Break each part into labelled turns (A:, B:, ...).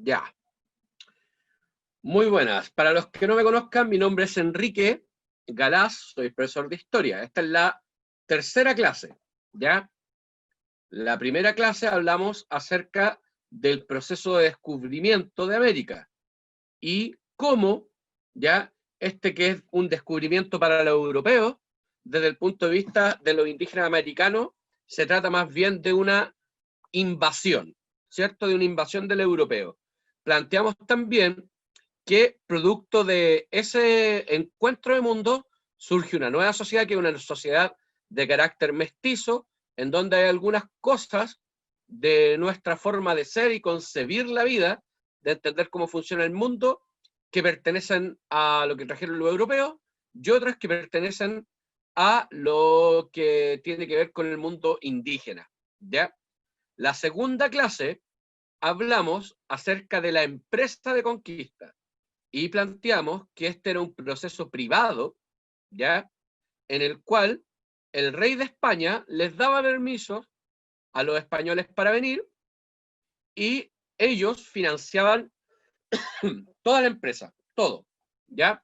A: Ya. Muy buenas. Para los que no me conozcan, mi nombre es Enrique Galaz, soy profesor de historia. Esta es la tercera clase, ¿ya? La primera clase hablamos acerca del proceso de descubrimiento de América y cómo, ¿ya? Este que es un descubrimiento para los europeos, desde el punto de vista de los indígenas americanos, se trata más bien de una invasión, ¿cierto? De una invasión del europeo. Planteamos también que producto de ese encuentro de mundo surge una nueva sociedad, que es una sociedad de carácter mestizo, en donde hay algunas cosas de nuestra forma de ser y concebir la vida, de entender cómo funciona el mundo, que pertenecen a lo que trajeron los europeos, y otras que pertenecen a lo que tiene que ver con el mundo indígena, ¿ya? La segunda clase hablamos acerca de la empresa de conquista y planteamos que este era un proceso privado, ¿ya? En el cual el rey de España les daba permisos a los españoles para venir y ellos financiaban toda la empresa, todo, ¿ya?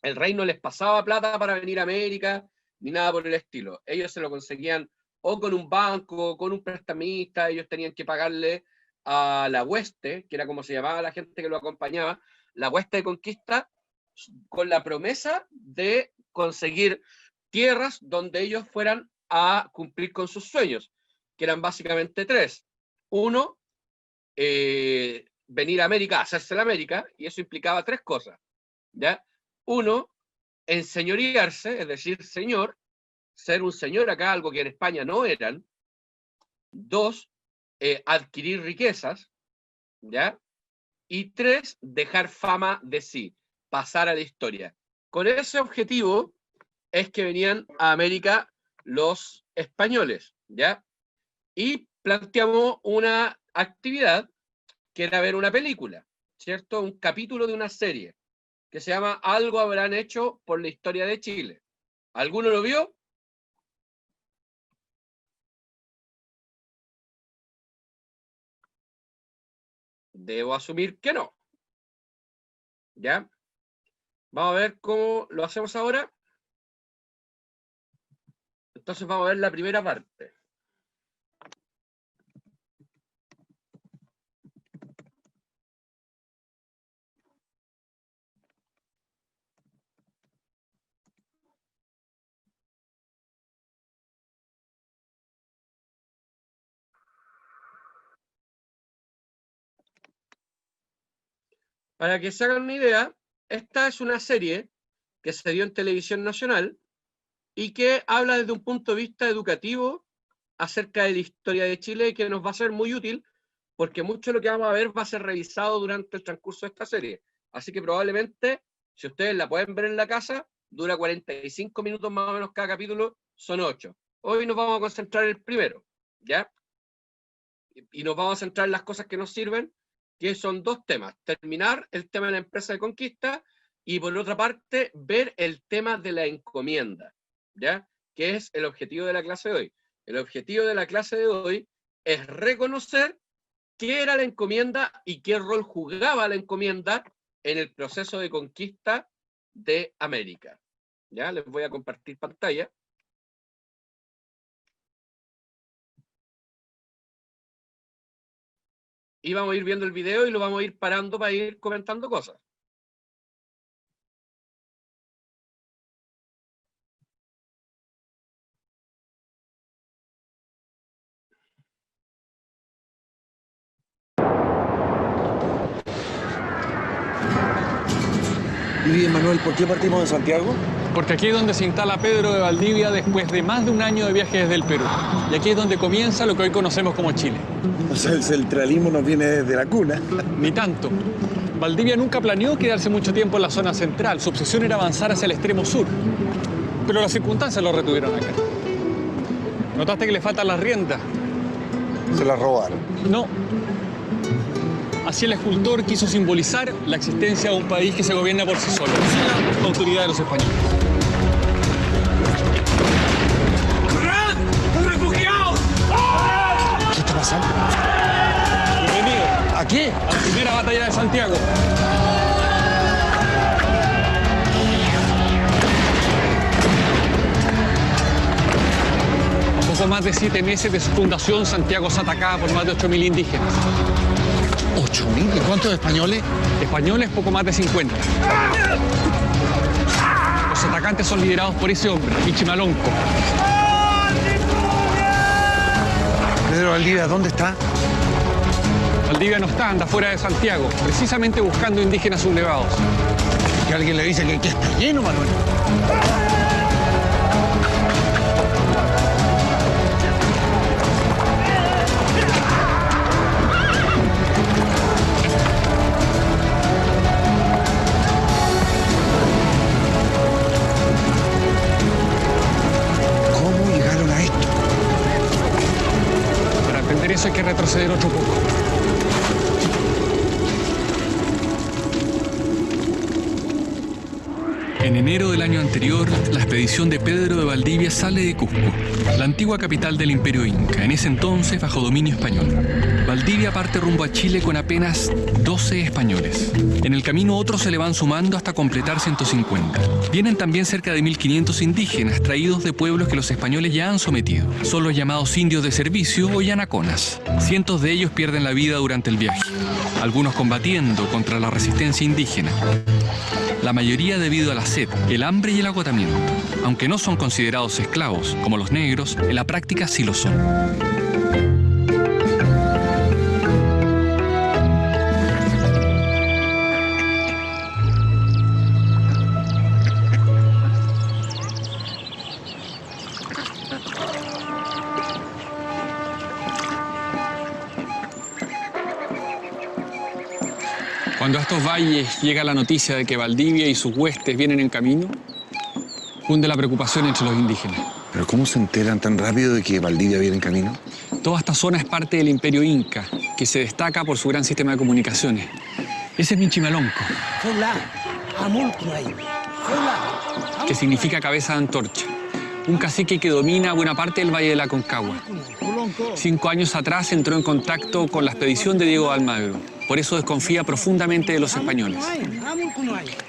A: El rey no les pasaba plata para venir a América, ni nada por el estilo. Ellos se lo conseguían o con un banco, o con un prestamista, ellos tenían que pagarle a la hueste, que era como se llamaba la gente que lo acompañaba, la hueste de conquista, con la promesa de conseguir tierras donde ellos fueran a cumplir con sus sueños, que eran básicamente tres. Uno, venir a América, hacerse la América, y eso implicaba tres cosas, ¿ya? Uno, enseñorearse, es decir, señor, ser un señor acá, algo que en España no eran. Dos, adquirir riquezas, ¿ya? Y tres, dejar fama de sí, pasar a la historia. Con ese objetivo es que venían a América los españoles, ¿ya? Y planteamos una actividad que era ver una película, ¿cierto? Un capítulo de una serie que se llama Algo habrán hecho por la historia de Chile. ¿Alguno lo vio? Debo asumir que no. ¿Ya? Vamos a ver cómo lo hacemos ahora. Entonces vamos a ver la primera parte. Para que se hagan una idea, esta es una serie que se dio en Televisión Nacional y que habla desde un punto de vista educativo acerca de la historia de Chile y que nos va a ser muy útil porque mucho de lo que vamos a ver va a ser revisado durante el transcurso de esta serie. Así que probablemente, si ustedes la pueden ver en la casa, dura 45 minutos más o menos cada capítulo, son 8. Hoy nos vamos a concentrar en el primero, ¿ya? Y nos vamos a centrar en las cosas que nos sirven, que son dos temas. Terminar el tema de la empresa de conquista y por otra parte, ver el tema de la encomienda, ¿ya? Que es el objetivo de la clase de hoy. El objetivo de la clase de hoy es reconocer qué era la encomienda y qué rol jugaba la encomienda en el proceso de conquista de América. ¿Ya? Les voy a compartir pantalla. Y vamos a ir viendo el video y lo vamos a ir parando para ir comentando cosas.
B: Y bien, Manuel, ¿por qué partimos de Santiago?
C: Porque aquí es donde se instala Pedro de Valdivia después de más de un año de viaje desde el Perú. Y aquí es donde comienza lo que hoy conocemos como Chile.
B: O sea, el centralismo nos viene desde la cuna.
C: Ni tanto. Valdivia nunca planeó quedarse mucho tiempo en la zona central. Su obsesión era avanzar hacia el extremo sur. Pero las circunstancias lo retuvieron acá. ¿Notaste que le faltan las riendas?
B: Se las robaron.
C: No. Así el escultor quiso simbolizar la existencia de un país que se gobierna por sí solo, sin la autoridad de los españoles.
D: ¡Corred! ¡Refugiados!
B: ¿Qué está pasando?
C: Bienvenido
B: ¿A qué?
C: a la primera poco más de 7 meses de su fundación, Santiago es atacada por más de 8.000 indígenas.
B: ¿8.000? ¿Y cuántos españoles?
C: Españoles, poco más de 50. Los atacantes son liderados por ese hombre, Michimalonco.
B: Pedro Valdivia, ¿dónde está?
C: Valdivia no está, anda fuera de Santiago, precisamente buscando indígenas sublevados.
B: Que alguien le dice que aquí está lleno, Manuel. ¿Cómo llegaron a esto?
C: Para entender eso hay que retroceder otro poco. En enero del año anterior, la expedición de Pedro de Valdivia sale de Cusco, la antigua capital del Imperio Inca, en ese entonces bajo dominio español. Valdivia parte rumbo a Chile con apenas 12 españoles. En el camino otros se le van sumando hasta completar 150. Vienen también cerca de 1.500 indígenas traídos de pueblos que los españoles ya han sometido. Son los llamados indios de servicio o yanaconas. Cientos de ellos pierden la vida durante el viaje, algunos combatiendo contra la resistencia indígena. La mayoría debido a la sed, el hambre y el agotamiento. Aunque no son considerados esclavos, como los negros, en la práctica sí lo son. Cuando a estos valles llega la noticia de que Valdivia y sus huestes vienen en camino, cunde la preocupación entre los indígenas.
B: ¿Pero cómo se enteran tan rápido de que Valdivia viene en camino?
C: Toda esta zona es parte del Imperio Inca, que se destaca por su gran sistema de comunicaciones. Ese es Michimalonco, que significa cabeza de antorcha. Un cacique que domina buena parte del Valle de la Aconcagua. 5 años atrás entró en contacto con la expedición de Diego de Almagro. Por eso desconfía profundamente de los españoles.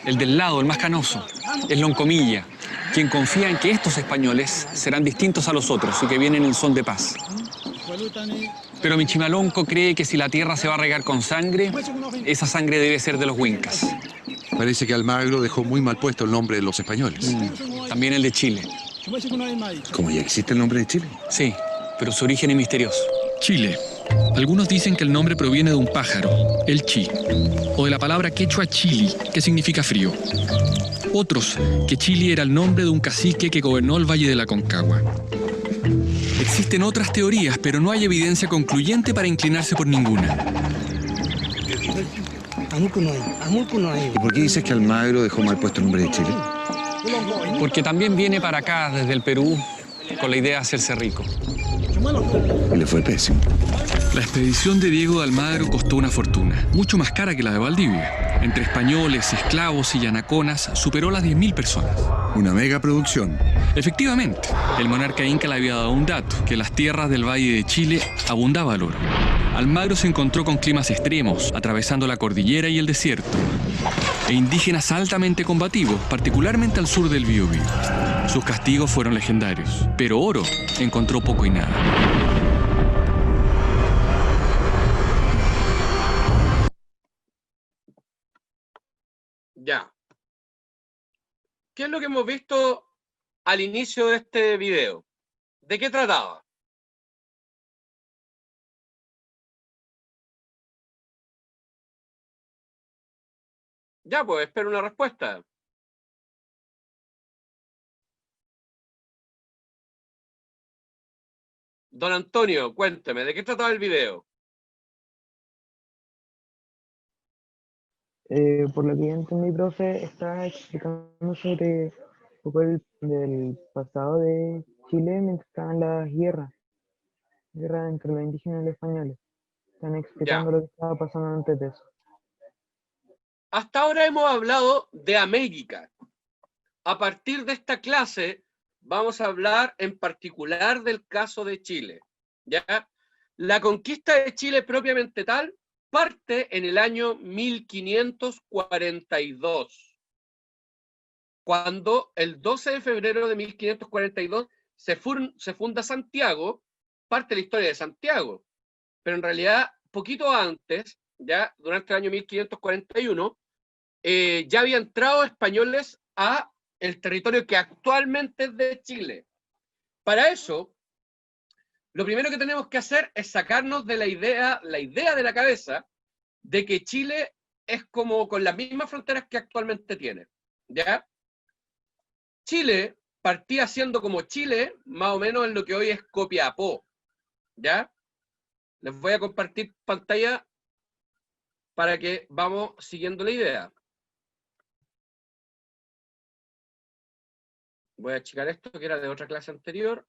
C: El del lado, el más canoso, es Loncomilla, quien confía en que estos españoles serán distintos a los otros y que vienen en son de paz. Pero Michimalonco cree que si la tierra se va a regar con sangre, esa sangre debe ser de los huincas.
D: Parece que Almagro dejó muy mal puesto el nombre de los españoles.
C: También el de Chile.
B: ¿Cómo ya existe el nombre de Chile?
C: Sí, pero su origen es misterioso.
E: Chile. Algunos dicen que el nombre proviene de un pájaro, el chi, o de la palabra quechua chili, que significa frío. Otros, que Chili era el nombre de un cacique que gobernó el Valle de la Aconcagua. Existen otras teorías, pero no hay evidencia concluyente para inclinarse por ninguna.
B: ¿Y por qué dices que Almagro dejó mal puesto el nombre de Chile?
C: Porque también viene para acá, desde el Perú, con la idea de hacerse rico.
B: Y le fue pésimo.
E: La expedición de Diego de Almagro costó una fortuna, mucho más cara que la de Valdivia. Entre españoles, esclavos y yanaconas, superó las 10.000 personas.
D: Una mega producción.
E: Efectivamente, el monarca inca le había dado un dato, que en las tierras del Valle de Chile abundaba el oro. Almagro se encontró con climas extremos, atravesando la cordillera y el desierto, e indígenas altamente combativos, particularmente al sur del Biobío. Sus castigos fueron legendarios, pero oro encontró poco y nada.
A: Ya. ¿Qué es lo que hemos visto al inicio de este video? ¿De qué trataba? Ya, pues, espero una respuesta. Don Antonio, cuénteme, ¿de qué trataba el video?
F: Por lo que yo entendí, profe, está explicando sobre un poco del pasado de Chile mientras estaban las guerras entre los indígenas y los españoles. Están explicando lo que estaba pasando antes de eso.
A: Hasta ahora hemos hablado de América. A partir de esta clase vamos a hablar en particular del caso de Chile. ¿Ya? La conquista de Chile propiamente tal parte en el año 1542, cuando el 12 de febrero de 1542 se funda Santiago, parte de la historia de Santiago, pero en realidad, poquito antes, ya durante el año 1541, ya habían entrado españoles a el territorio que actualmente es de Chile. Para eso, lo primero que tenemos que hacer es sacarnos de la idea de la cabeza de que Chile es como con las mismas fronteras que actualmente tiene, ¿ya? Chile partía siendo como Chile, más o menos en lo que hoy es Copiapó, ¿ya? Les voy a compartir pantalla para que vamos siguiendo la idea. Voy a achicar esto, que era de otra clase anterior.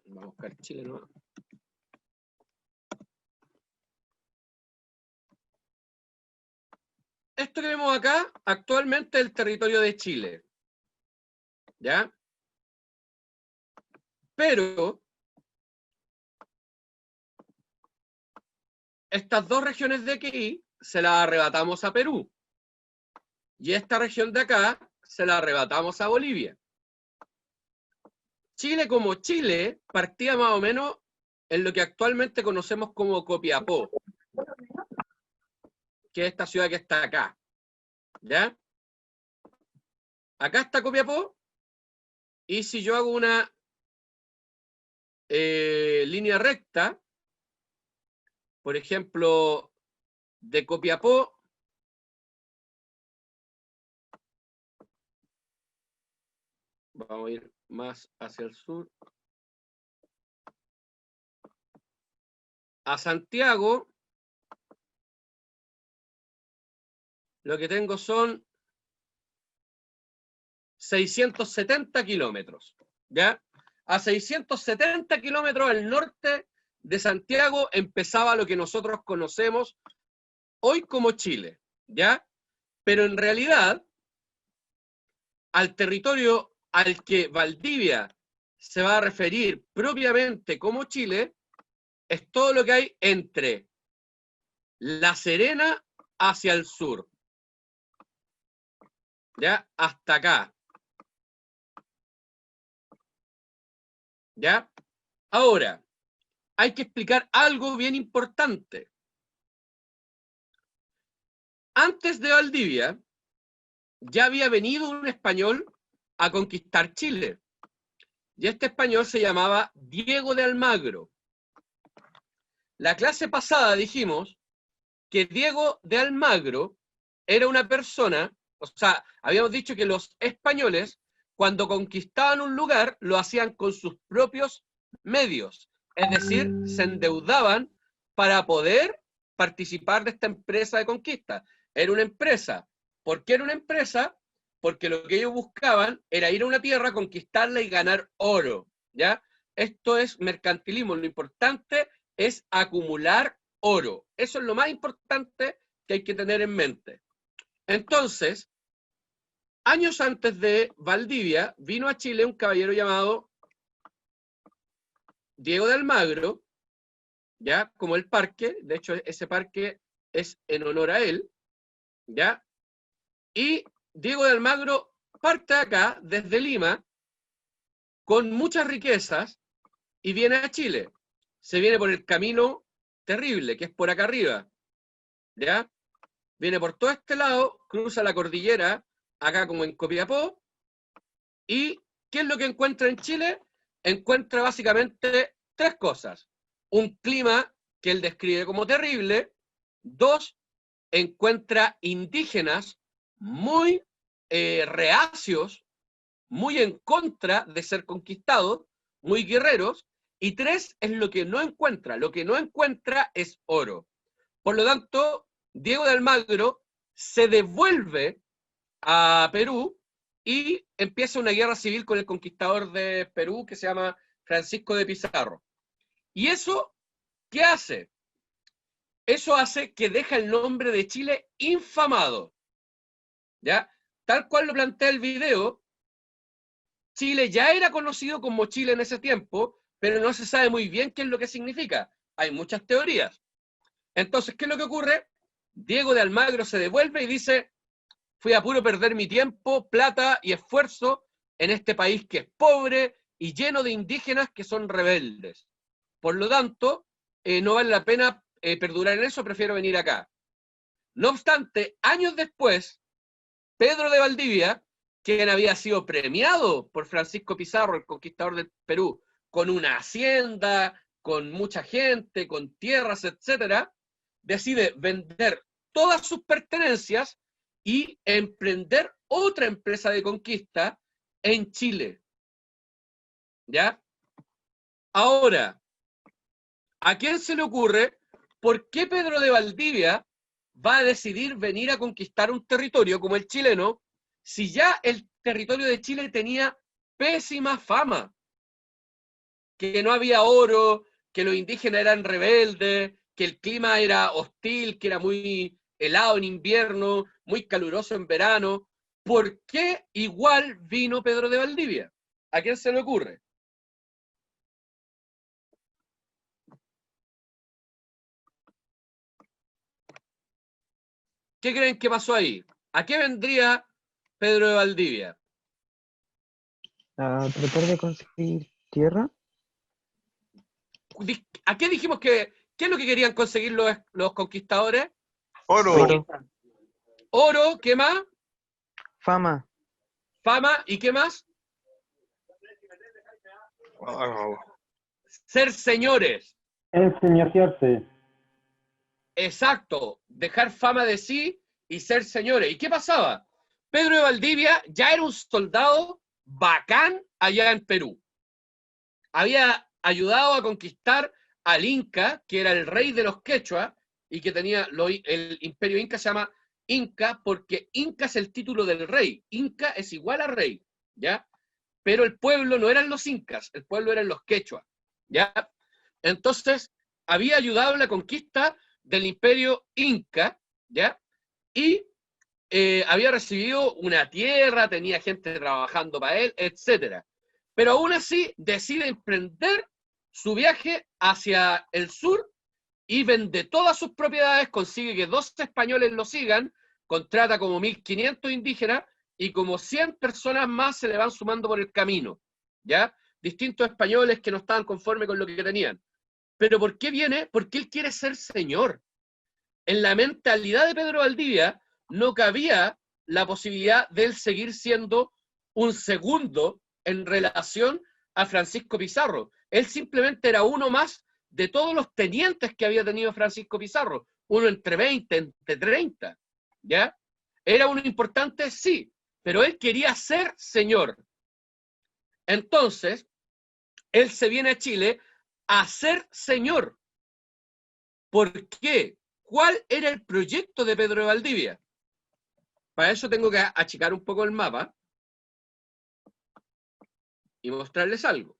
A: Vamos a buscar Chile, ¿no? Esto que vemos acá, actualmente es el territorio de Chile, ¿ya? Pero estas dos regiones de aquí se las arrebatamos a Perú. Y esta región de acá se la arrebatamos a Bolivia. Chile como Chile partía más o menos en lo que actualmente conocemos como Copiapó, que es esta ciudad que está acá, ¿ya? Acá está Copiapó, y si yo hago una línea recta, por ejemplo, de Copiapó vamos a ir más hacia el sur, a Santiago, lo que tengo son 670 kilómetros, ¿ya? A 670 kilómetros al norte de Santiago empezaba lo que nosotros conocemos hoy como Chile, ¿ya? Pero en realidad, al territorio al que Valdivia se va a referir propiamente como Chile, es todo lo que hay entre La Serena hacia el sur, ¿ya? Hasta acá, ¿ya? Ahora, hay que explicar algo bien importante. Antes de Valdivia, ya había venido un español a conquistar Chile. Y este español se llamaba Diego de Almagro. La clase pasada dijimos que Diego de Almagro era una persona, o sea, habíamos dicho que los españoles, cuando conquistaban un lugar, lo hacían con sus propios medios. Es decir, se endeudaban para poder participar de esta empresa de conquista. Era una empresa. ¿Por qué era una empresa? Porque lo que ellos buscaban era ir a una tierra, conquistarla y ganar oro, ¿ya? Esto es mercantilismo. Lo importante es acumular oro. Eso es lo más importante que hay que tener en mente. Entonces, años antes de Valdivia, vino a Chile un caballero llamado Diego de Almagro, ¿ya? Como el parque, de hecho ese parque es en honor a él, ¿ya? Y Diego de Almagro parte acá, desde Lima, con muchas riquezas, y viene a Chile. Se viene por el camino terrible, que es por acá arriba, ¿ya? Viene por todo este lado, cruza la cordillera, acá como en Copiapó, y ¿qué es lo que encuentra en Chile? Encuentra básicamente tres cosas. Un clima que él describe como terrible. Dos, encuentra indígenas muy reacios, muy en contra de ser conquistados, muy guerreros. Y tres, es lo que no encuentra. Lo que no encuentra es oro. Por lo tanto, Diego de Almagro se devuelve a Perú y empieza una guerra civil con el conquistador de Perú que se llama Francisco de Pizarro. ¿Y eso qué hace? Eso hace que deja el nombre de Chile infamado, ¿ya? Tal cual lo plantea el video, Chile ya era conocido como Chile en ese tiempo, pero no se sabe muy bien qué es lo que significa. Hay muchas teorías. Entonces, ¿qué es lo que ocurre? Diego de Almagro se devuelve y dice, fui a puro perder mi tiempo, plata y esfuerzo en este país que es pobre y lleno de indígenas que son rebeldes. Por lo tanto, no vale la pena perdurar en eso, prefiero venir acá. No obstante, años después, Pedro de Valdivia, quien había sido premiado por Francisco Pizarro, el conquistador del Perú, con una hacienda, con mucha gente, con tierras, etcétera, decide vender todas sus pertenencias y emprender otra empresa de conquista en Chile. ¿Ya? Ahora, ¿a quién se le ocurre por qué Pedro de Valdivia va a decidir venir a conquistar un territorio como el chileno, si ya el territorio de Chile tenía pésima fama? Que no había oro, que los indígenas eran rebeldes, que el clima era hostil, que era muy helado en invierno, muy caluroso en verano. ¿Por qué igual vino Pedro de Valdivia? ¿A quién se le ocurre? ¿Qué creen que pasó ahí? ¿A qué vendría Pedro de Valdivia?
F: A tratar de conseguir tierra.
A: ¿A qué dijimos que... ¿Qué es lo que querían conseguir los conquistadores?
F: Oro.
A: Oro, ¿qué más?
F: Fama.
A: Fama, ¿y qué más? Ser señores.
G: Enseñarse.
A: Exacto, dejar fama de sí y ser señores. ¿Y qué pasaba? Pedro de Valdivia ya era un soldado bacán allá en Perú. Había ayudado a conquistar al Inca, que era el rey de los quechua, y que tenía el imperio Inca se llama Inca porque Inca es el título del rey. Inca es igual a rey, ¿ya? Pero el pueblo no eran los incas, el pueblo eran los quechua, ¿ya? Entonces, había ayudado en la conquista del imperio Inca, ¿ya? Y había recibido una tierra, tenía gente trabajando para él, etc. Pero aún así decide emprender su viaje hacia el sur y vende todas sus propiedades, consigue que 2 españoles lo sigan, contrata como 1.500 indígenas y como 100 personas más se le van sumando por el camino, ¿ya? Distintos españoles que no estaban conformes con lo que tenían. ¿Pero por qué viene? Porque él quiere ser señor. En la mentalidad de Pedro Valdivia no cabía la posibilidad de él seguir siendo un segundo en relación a Francisco Pizarro. Él simplemente era uno más de todos los tenientes que había tenido Francisco Pizarro, uno entre 20, entre 30, ¿ya? ¿Era uno importante? Sí, pero él quería ser señor. Entonces, él se viene a Chile a ser señor. ¿Por qué? ¿Cuál era el proyecto de Pedro de Valdivia? Para eso tengo que achicar un poco el mapa y mostrarles algo.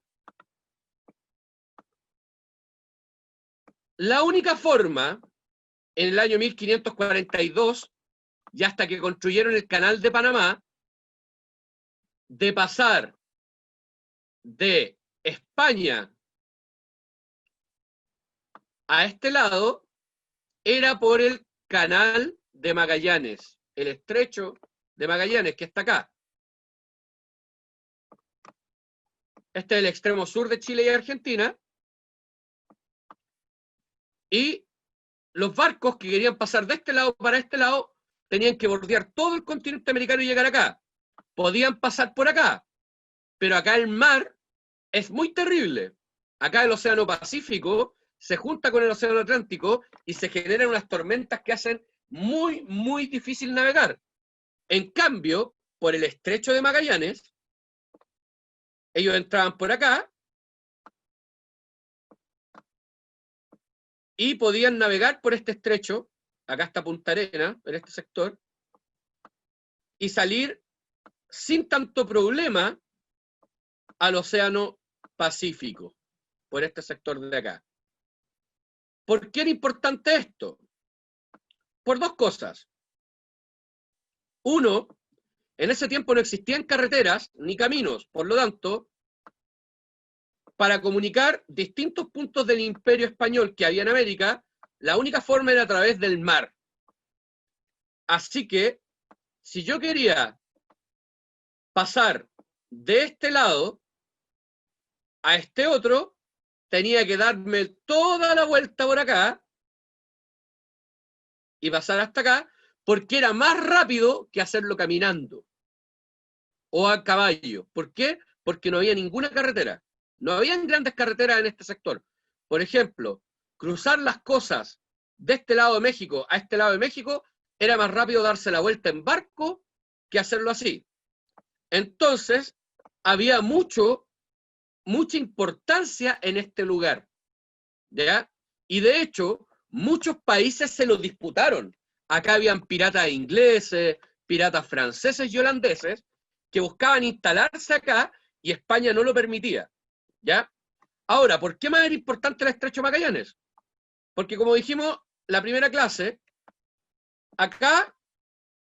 A: La única forma, en el año 1542, y hasta que construyeron el Canal de Panamá, de pasar de España a este lado, era por el Canal de Magallanes, el estrecho de Magallanes, que está acá. Este es el extremo sur de Chile y Argentina. Y los barcos que querían pasar de este lado para este lado tenían que bordear todo el continente americano y llegar acá. Podían pasar por acá, pero acá el mar es muy terrible. Acá el Océano Pacífico se junta con el Océano Atlántico y se generan unas tormentas que hacen muy, muy difícil navegar. En cambio, por el estrecho de Magallanes, ellos entraban por acá y podían navegar por este estrecho, acá está Punta Arenas, en este sector, y salir sin tanto problema al Océano Pacífico, por este sector de acá. ¿Por qué era importante esto? Por 2 cosas. Uno, en ese tiempo no existían carreteras ni caminos, por lo tanto, para comunicar distintos puntos del imperio español que había en América, la única forma era a través del mar. Así que si yo quería pasar de este lado a este otro, tenía que darme toda la vuelta por acá y pasar hasta acá, porque era más rápido que hacerlo caminando o a caballo. ¿Por qué? Porque no había ninguna carretera. No habían grandes carreteras en este sector. Por ejemplo, cruzar las cosas de este lado de México a este lado de México era más rápido darse la vuelta en barco que hacerlo así. Entonces, había mucha importancia en este lugar, ¿ya? Y de hecho, muchos países se lo disputaron. Acá habían piratas ingleses, piratas franceses y holandeses que buscaban instalarse acá y España no lo permitía, ¿ya? Ahora, ¿por qué más era importante el Estrecho de Magallanes? Porque como dijimos, la primera clase, acá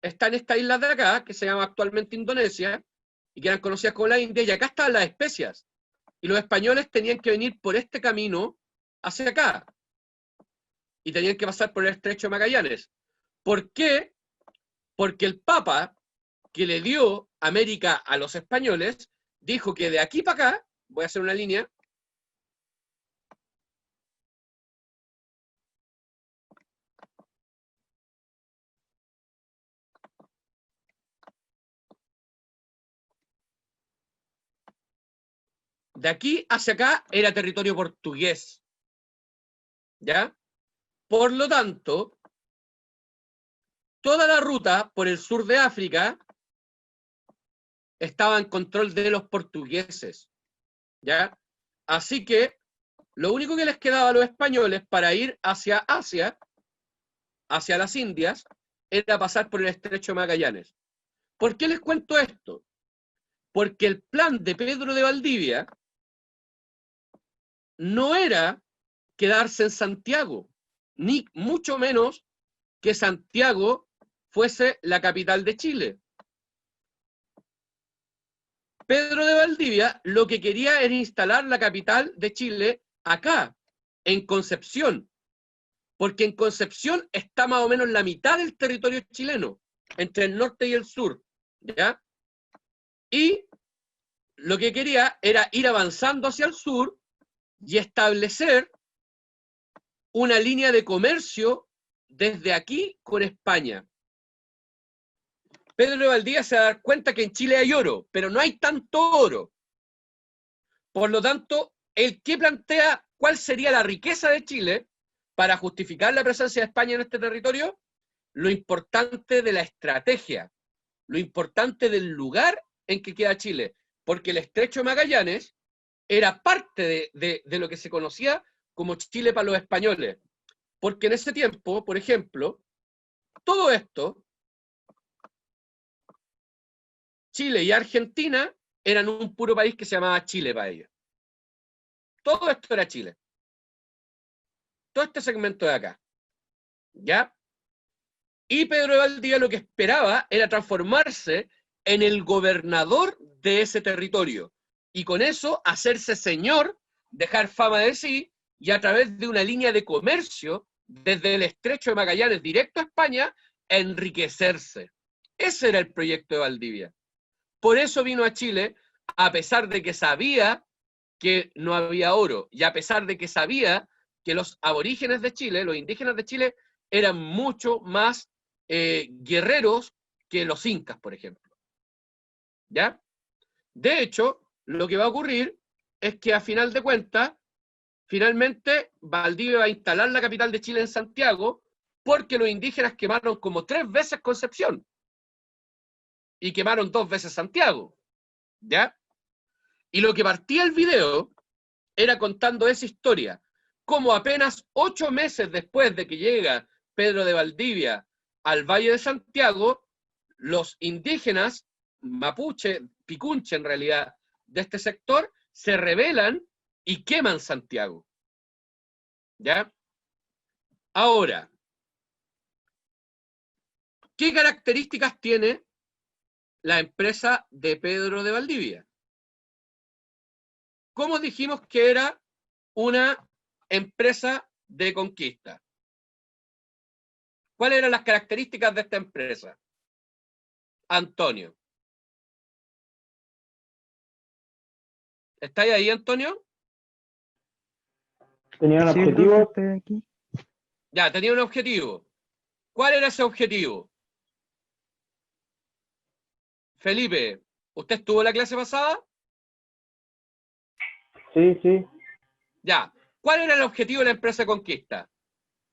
A: están estas islas de acá, que se llama actualmente Indonesia, y que eran conocidas como la India, y acá estaban las especias. Y los españoles tenían que venir por este camino hacia acá. Y tenían que pasar por el Estrecho de Magallanes. ¿Por qué? Porque el Papa, que le dio América a los españoles, dijo que de aquí para acá, voy a hacer una línea, de aquí hacia acá era territorio portugués, ¿ya? Por lo tanto, toda la ruta por el sur de África estaba en control de los portugueses, ¿ya? Así que lo único que les quedaba a los españoles para ir hacia Asia, hacia las Indias, era pasar por el Estrecho de Magallanes. ¿Por qué les cuento esto? Porque el plan de Pedro de Valdivia no era quedarse en Santiago, ni mucho menos que Santiago fuese la capital de Chile. Pedro de Valdivia lo que quería era instalar la capital de Chile acá, en Concepción, porque en Concepción está más o menos la mitad del territorio chileno, entre el norte y el sur, ¿ya? Y lo que quería era ir avanzando hacia el sur y establecer una línea de comercio desde aquí con España. Pedro de Valdivia se va a dar cuenta que en Chile hay oro, pero no hay tanto oro. Por lo tanto, el que plantea cuál sería la riqueza de Chile para justificar la presencia de España en este territorio, lo importante de la estrategia, lo importante del lugar en que queda Chile, porque el Estrecho de Magallanes era parte de lo que se conocía como Chile para los españoles. Porque en ese tiempo, por ejemplo, todo esto, Chile y Argentina eran un puro país que se llamaba Chile para ellos. Todo esto era Chile. Todo este segmento de acá. ¿Ya? Y Pedro de Valdivia lo que esperaba era transformarse en el gobernador de ese territorio. Y con eso hacerse señor, dejar fama de sí, y a través de una línea de comercio, desde el Estrecho de Magallanes directo a España, enriquecerse. Ese era el proyecto de Valdivia. Por eso vino a Chile, a pesar de que sabía que no había oro, y a pesar de que sabía que los aborígenes de Chile, los indígenas de Chile, eran mucho más guerreros que los incas, por ejemplo. ¿Ya? De hecho, lo que va a ocurrir es que a final de cuentas, finalmente Valdivia va a instalar la capital de Chile en Santiago, porque los indígenas quemaron como 3 veces Concepción y quemaron 2 veces Santiago, ¿ya? Y lo que partía el video era contando esa historia, como apenas 8 meses después de que llega Pedro de Valdivia al Valle de Santiago, los indígenas mapuche, picunche en realidad, de este sector, se rebelan y queman Santiago. ¿Ya? Ahora, ¿qué características tiene la empresa de Pedro de Valdivia? ¿Cómo dijimos que era una empresa de conquista? ¿Cuáles eran las características de esta empresa? Antonio. ¿Estáis ahí, Antonio?
G: ¿Tenía un
F: Sí,
G: objetivo?
F: profe, estoy aquí.
A: Ya, tenía un objetivo. ¿Cuál era ese objetivo? Felipe, ¿usted estuvo en la clase pasada?
G: Sí, sí.
A: Ya. ¿Cuál era el objetivo de la empresa Conquista?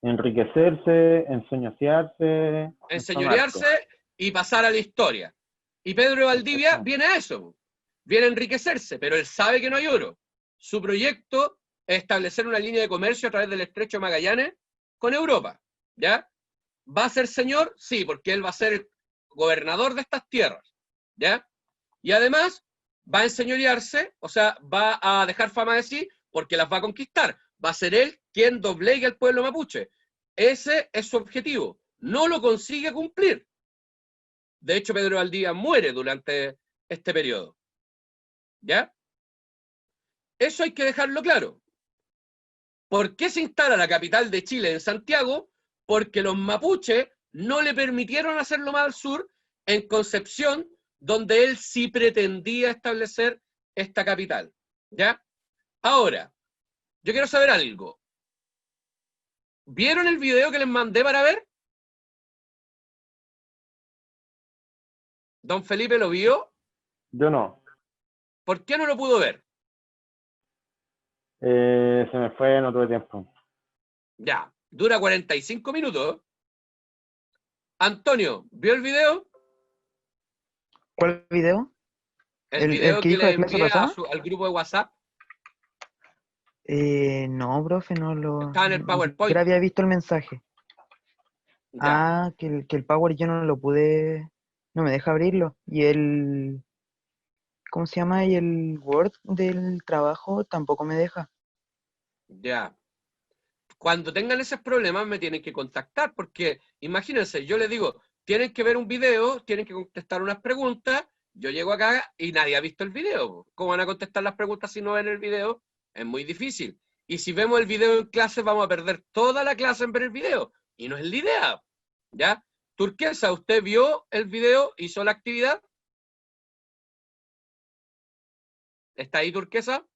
G: Enriquecerse, ensoñaciarse,
A: Enseñorearse y pasar a la historia. Y Pedro de Valdivia viene a eso. Viene a enriquecerse, pero él sabe que no hay oro. Su proyecto es establecer una línea de comercio a través del Estrecho de Magallanes con Europa. ¿Ya? ¿Va a ser señor? Sí, porque él va a ser el gobernador de estas tierras. ¿Ya? Y además va a enseñorearse, o sea, va a dejar fama de sí porque las va a conquistar. Va a ser él quien doblegue al pueblo mapuche. Ese es su objetivo. No lo consigue cumplir. De hecho, Pedro Valdivia muere durante este periodo. ¿Ya? Eso hay que dejarlo claro. ¿Por qué se instala la capital de Chile en Santiago? Porque los mapuches no le permitieron hacerlo más al sur, en Concepción, donde él sí pretendía establecer esta capital. ¿Ya? Ahora, yo quiero saber algo. ¿Vieron el video que les mandé para ver? ¿Don Felipe lo vio?
G: Yo no.
A: ¿Por qué no lo pudo ver?
G: Se me fue, no tuve tiempo.
A: Ya, dura 45 minutos. Antonio, ¿vio el video?
F: ¿Cuál video?
A: El
F: ¿El
A: video
F: que
A: que
F: dijo
A: le
F: de clase
A: envié
F: pasada?
A: al grupo de WhatsApp.
F: No, profe,
A: Estaba en el
F: ni siquiera
A: PowerPoint.
F: había visto el mensaje.
A: Ya,
F: Ah, que el Power yo no lo pude, no me deja abrirlo. Y el, ¿cómo se llama? Y el Word del trabajo tampoco me deja.
A: ya. Cuando tengan esos problemas me tienen que contactar, porque imagínense, yo les digo, tienen que ver un video, tienen que contestar unas preguntas, yo llego acá y nadie ha visto el video. ¿Cómo van a contestar las preguntas si no ven el video? Es muy difícil. Y si vemos el video en clase, vamos a perder toda la clase en ver el video. Y no es la idea. ¿Ya? Turquesa, ¿usted vio el video, hizo la actividad? ¿Está ahí, Turquesa?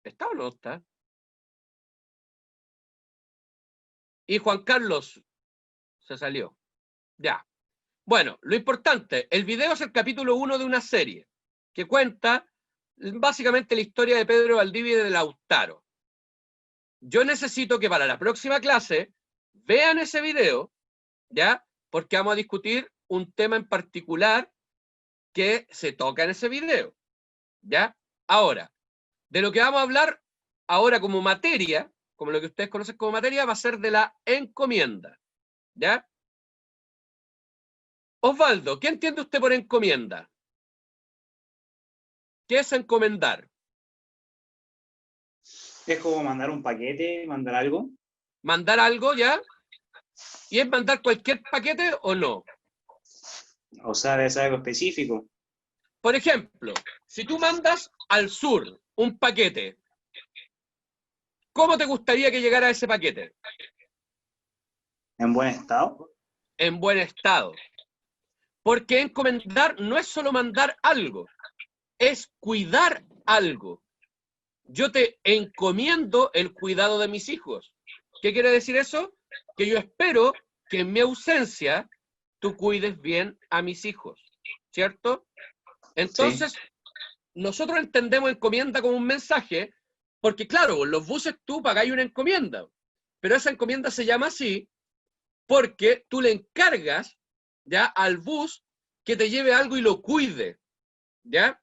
A: ¿Está o no está? Y Juan Carlos se salió. Ya. Bueno, lo importante, el video es el capítulo 1 de una serie que cuenta básicamente la historia de Pedro Valdivia y de Lautaro. Yo necesito que para la próxima clase vean ese video, ¿ya? Porque vamos a discutir un tema en particular que se toca en ese video, ¿ya? Ahora, de lo que vamos a hablar ahora como materia, como lo que ustedes conocen como materia, va a ser de la encomienda, ¿ya? Osvaldo, ¿qué entiende usted por encomienda? ¿Qué es encomendar?
H: Es como mandar un paquete, mandar algo.
A: ¿Mandar algo ya? ¿Y es mandar cualquier paquete o no?
H: O sea, debe ser algo específico.
A: Por ejemplo, si tú mandas al sur un paquete, ¿cómo te gustaría que llegara ese paquete?
H: En buen estado.
A: En buen estado. Porque encomendar no es solo mandar algo, es cuidar algo. Yo te encomiendo el cuidado de mis hijos. ¿Qué quiere decir eso? Que yo espero que en mi ausencia tú cuides bien a mis hijos, ¿cierto? Entonces, sí, nosotros entendemos encomienda como un mensaje, porque claro, los buses tú pagáis una encomienda, pero esa encomienda se llama así porque tú le encargas ya al bus que te lleve algo y lo cuide, ¿ya?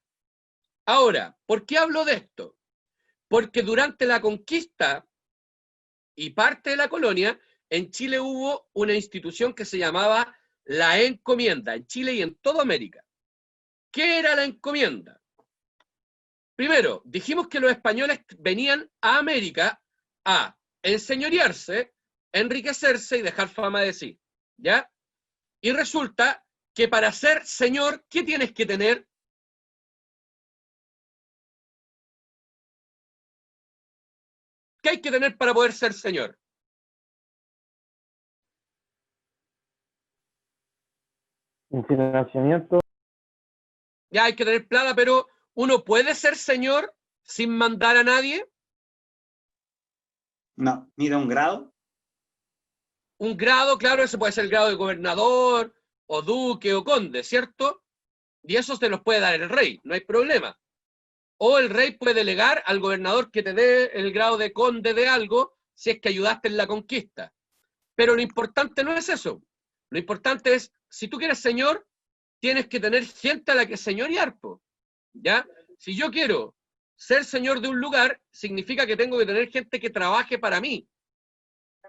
A: Ahora, ¿por qué hablo de esto? Porque durante la conquista y parte de la colonia, en Chile hubo una institución que se llamaba la encomienda, en Chile y en toda América. ¿Qué era la encomienda? Primero, dijimos que los españoles venían a América a enseñorearse, enriquecerse y dejar fama de sí, ¿ya? Y resulta que para ser señor, ¿qué tienes que tener? ¿Qué hay que tener para poder ser señor?
G: En financiamiento,
A: Ya hay que tener plata, pero uno puede ser señor sin mandar a nadie.
H: No, mira un grado.
A: Un grado, claro, ese puede ser el grado de gobernador, o duque, o conde, ¿cierto? Y eso se los puede dar el rey, no hay problema. O el rey puede delegar al gobernador que te dé el grado de conde de algo si es que ayudaste en la conquista. Pero lo importante no es eso. Lo importante es, si tú quieres señor, tienes que tener gente a la que señorear, po, ¿ya? Si yo quiero ser señor de un lugar, significa que tengo que tener gente que trabaje para mí.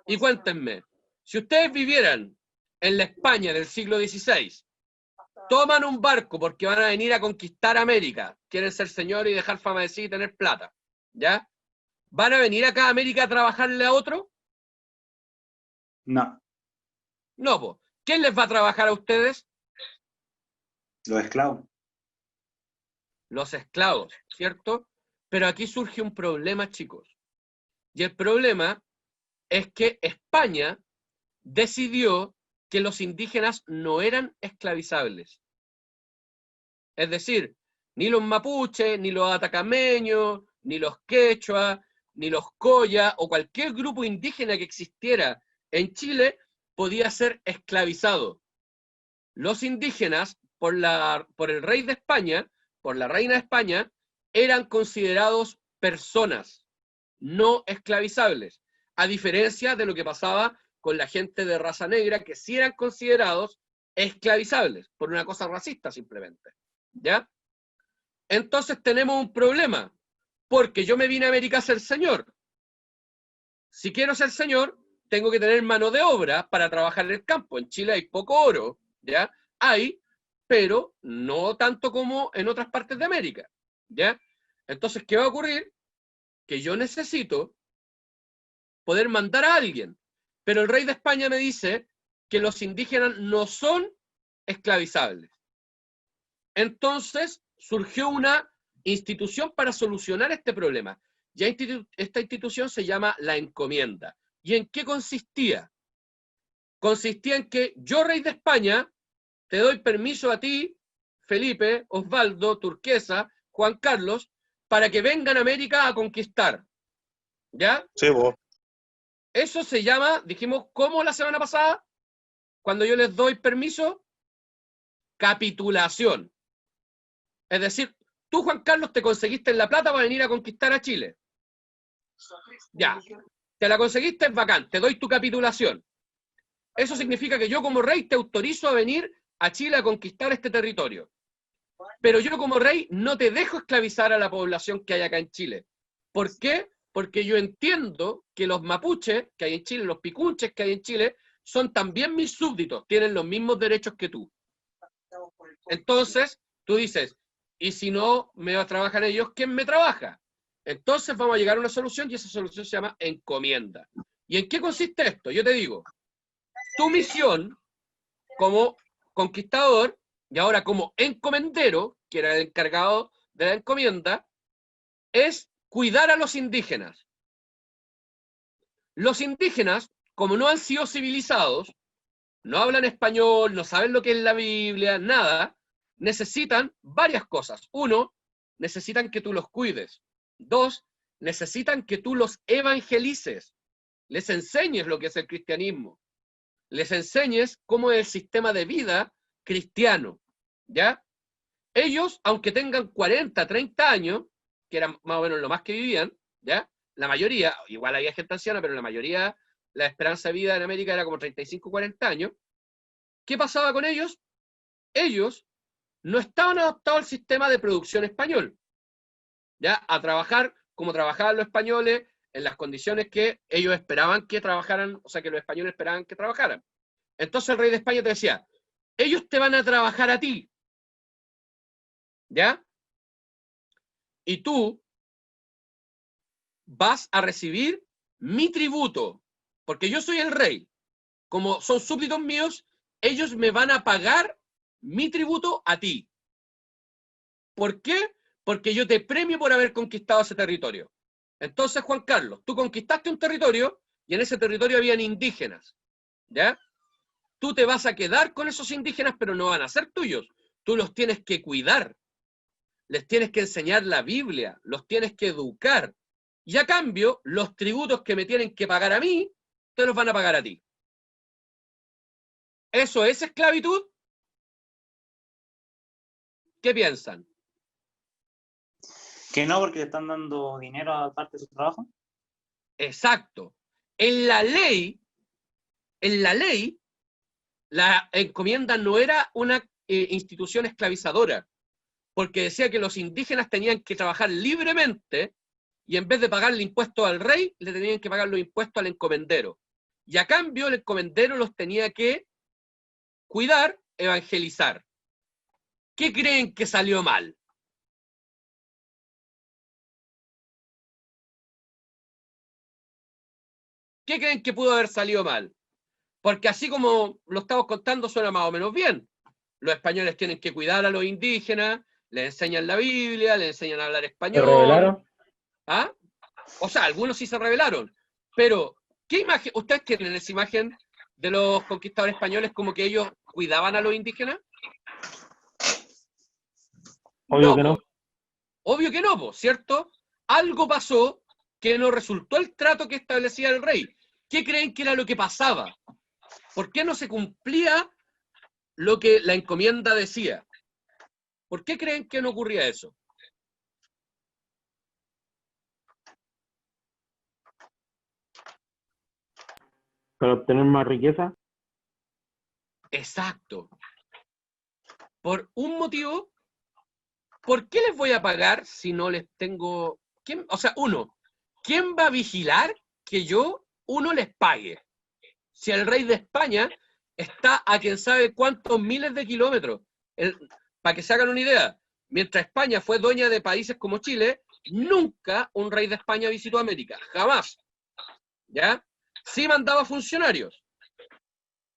A: Y cuéntenme, si ustedes vivieran en la España del siglo XVI, toman un barco porque van a venir a conquistar América, quieren ser señores y dejar fama de sí y tener plata, ¿ya? ¿Van a venir acá a América a trabajarle a otro?
H: No,
A: No, po. ¿Quién les va a trabajar a ustedes?
H: los esclavos.
A: Los esclavos, ¿cierto? Pero aquí surge un problema, chicos. Y el problema es que España decidió que los indígenas no eran esclavizables. Es decir, ni los mapuches, ni los atacameños, ni los quechua, ni los coya, o cualquier grupo indígena que existiera en Chile podía ser esclavizado. Los indígenas, por el rey de España, por la reina de España, eran considerados personas no esclavizables, a diferencia de lo que pasaba con la gente de raza negra, que sí eran considerados esclavizables, por una cosa racista simplemente, ¿ya? Entonces tenemos un problema, porque yo me vine a América a ser señor. Si quiero ser señor, tengo que tener mano de obra para trabajar en el campo. En Chile hay poco oro, ¿ya? Hay, pero no tanto como en otras partes de América, ¿ya? Entonces, ¿qué va a ocurrir? Que yo necesito poder mandar a alguien, pero el rey de España me dice que los indígenas no son esclavizables. Entonces, surgió una institución para solucionar este problema. Ya esta institución se llama la encomienda. ¿Y en qué consistía? Consistía en que yo, rey de España, te doy permiso a ti, Felipe, Osvaldo, Turquesa, Juan Carlos, para que vengan a América a conquistar. ¿Ya?
I: Sí, vos.
A: Eso se llama, dijimos, ¿cómo la semana pasada? Cuando yo les doy permiso, capitulación. Es decir, tú, Juan Carlos, te conseguiste la plata para venir a conquistar a Chile. Ya, te la conseguiste, es bacán, te doy tu capitulación. Eso significa que yo como rey te autorizo a venir a Chile a conquistar este territorio. Pero yo como rey no te dejo esclavizar a la población que hay acá en Chile. ¿Por qué? Porque yo entiendo que los mapuches que hay en Chile, los picunches que hay en Chile, son también mis súbditos, tienen los mismos derechos que tú. Entonces, tú dices, y si no me trabajan ellos, ¿quién me trabaja? Entonces vamos a llegar a una solución y esa solución se llama encomienda. ¿Y en qué consiste esto? Yo te digo, tu misión como conquistador y ahora como encomendero, que era el encargado de la encomienda, es cuidar a los indígenas. Los indígenas, como no han sido civilizados, no hablan español, no saben lo que es la Biblia, nada, necesitan varias cosas. Uno, necesitan que tú los cuides. Dos, necesitan que tú los evangelices, les enseñes lo que es el cristianismo, les enseñes cómo es el sistema de vida cristiano, ¿ya? Ellos, aunque tengan 40, 30 años, que eran más o menos lo más que vivían, ¿ya? La mayoría, igual había gente anciana, pero la mayoría, la esperanza de vida en América era como 35, 40 años. ¿Qué pasaba con ellos? Ellos no estaban adaptados al sistema de producción español, ¿ya? A trabajar como trabajaban los españoles, en las condiciones que ellos esperaban que trabajaran, o sea, que los españoles esperaban que trabajaran. Entonces el rey de España te decía, ellos te van a trabajar a ti, ¿ya? Y tú vas a recibir mi tributo, porque yo soy el rey. Como son súbditos míos, ellos me van a pagar mi tributo a ti. ¿Por qué? Porque yo te premio por haber conquistado ese territorio. Entonces, Juan Carlos, tú conquistaste un territorio y en ese territorio habían indígenas, ¿ya? tú te vas a quedar con esos indígenas, pero no van a ser tuyos. Tú los tienes que cuidar, les tienes que enseñar la Biblia, los tienes que educar. Y a cambio, los tributos que me tienen que pagar a mí, te los van a pagar a ti. ¿Eso es esclavitud? ¿Qué piensan?
H: Que no, porque le están dando dinero aparte de su trabajo.
A: Exacto. En la ley, la encomienda no era una institución esclavizadora, porque decía que los indígenas tenían que trabajar libremente y en vez de pagarle impuestos al rey, le tenían que pagar los impuestos al encomendero. Y a cambio el encomendero los tenía que cuidar, evangelizar. ¿Qué creen que salió mal? ¿Qué creen que pudo haber salido mal? Porque así como lo estamos contando suena más o menos bien. Los españoles tienen que cuidar a los indígenas, les enseñan la Biblia, les enseñan a hablar
G: ¿Se
A: español.
G: rebelaron?
A: ¿Ah? O sea, algunos sí se rebelaron. Pero, ¿qué imagen? ¿Ustedes tienen esa imagen de los conquistadores españoles como que ellos cuidaban a los indígenas?
G: Obvio que no.
A: Po. Obvio que no, po, ¿cierto? Algo pasó que no resultó el trato que establecía el rey. ¿Qué creen que era lo que pasaba? ¿Por qué no se cumplía lo que la encomienda decía? ¿Por qué creen que no ocurría eso?
G: ¿Para obtener más riqueza?
A: Exacto. Por un motivo, ¿por qué les voy a pagar si no les tengo... ¿Quién? O sea, uno, ¿quién va a vigilar que uno les pague? Si el rey de España está a quién sabe cuántos miles de kilómetros. Para que se hagan una idea, mientras España fue dueña de países como Chile, nunca un rey de España visitó América, jamás. ¿Ya? Sí mandaba funcionarios,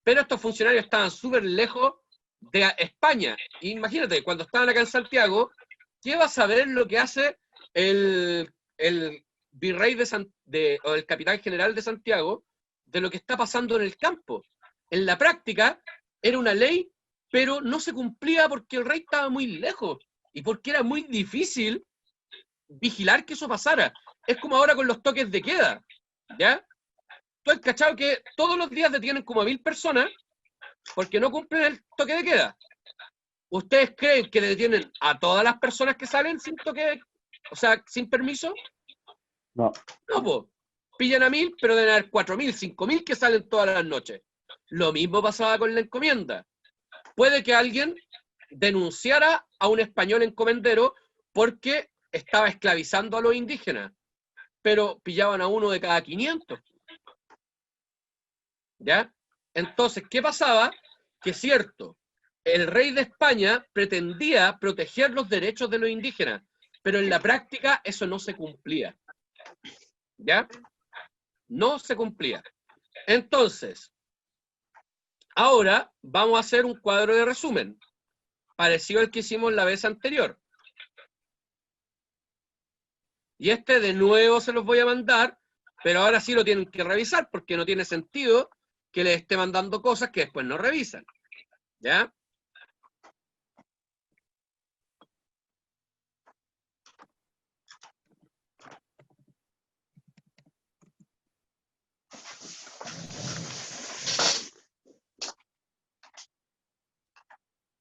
A: pero estos funcionarios estaban súper lejos de España. Imagínate, cuando estaban acá en Santiago, ¿qué va a saber lo que hace el virrey o el capitán general de Santiago de lo que está pasando en el campo? En la práctica era una ley, pero no se cumplía porque el rey estaba muy lejos y porque era muy difícil vigilar que eso pasara. Es como ahora con los toques de queda, ¿ya? Tú has cachado que todos los días detienen como a 1000 personas porque no cumplen el toque de queda. ¿Ustedes creen que detienen a todas las personas que salen sin toque, o sea, sin permiso?
G: No.
A: No, pues. Pillan a 1000, pero deben haber 4000, 5000 que salen todas las noches. Lo mismo pasaba con la encomienda. Puede que alguien denunciara a un español encomendero porque estaba esclavizando a los indígenas, pero pillaban a uno de cada 500. ¿Ya? Entonces, ¿qué pasaba? Que es cierto, el rey de España pretendía proteger los derechos de los indígenas, pero en la práctica eso no se cumplía. ¿Ya? No se cumplía. Entonces, ahora vamos a hacer un cuadro de resumen, parecido al que hicimos la vez anterior. Y este de nuevo se los voy a mandar, pero ahora sí lo tienen que revisar, porque no tiene sentido que les esté mandando cosas que después no revisan. ¿Ya?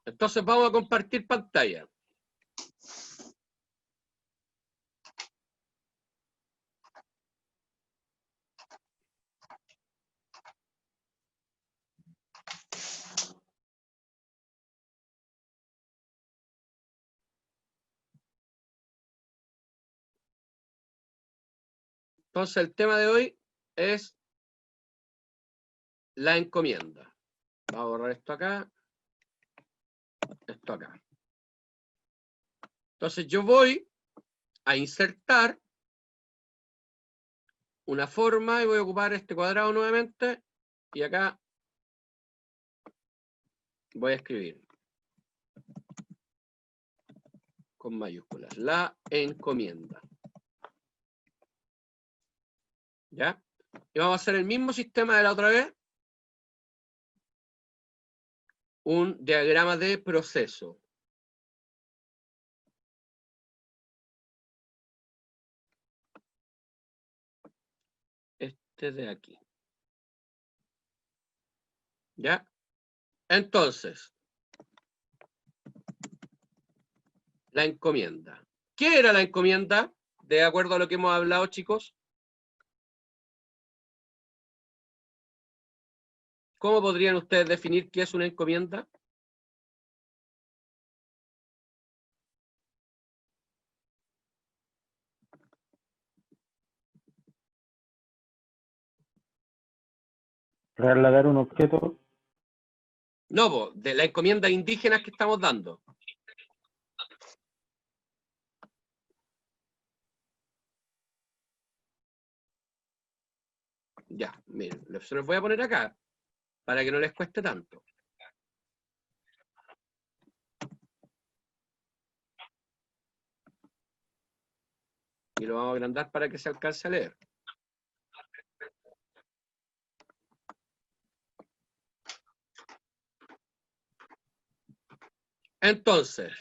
A: Entonces vamos a compartir pantalla. Entonces el tema de hoy es la encomienda. Vamos a borrar esto acá. Esto acá. Entonces yo voy a insertar una forma y voy a ocupar este cuadrado nuevamente y acá voy a escribir con mayúsculas la encomienda. ¿Ya? Y vamos a hacer el mismo sistema de la otra vez. un diagrama de proceso. Este de aquí. ¿Ya? Entonces, la encomienda. ¿Qué era la encomienda? De acuerdo a lo que hemos hablado, chicos. ¿Cómo podrían ustedes definir qué es una encomienda?
G: Trasladar un objeto.
A: No, de la encomienda indígena que estamos dando. Ya, miren, se los voy a poner acá, para que no les cueste tanto. Y lo vamos a agrandar para que se alcance a leer. Entonces,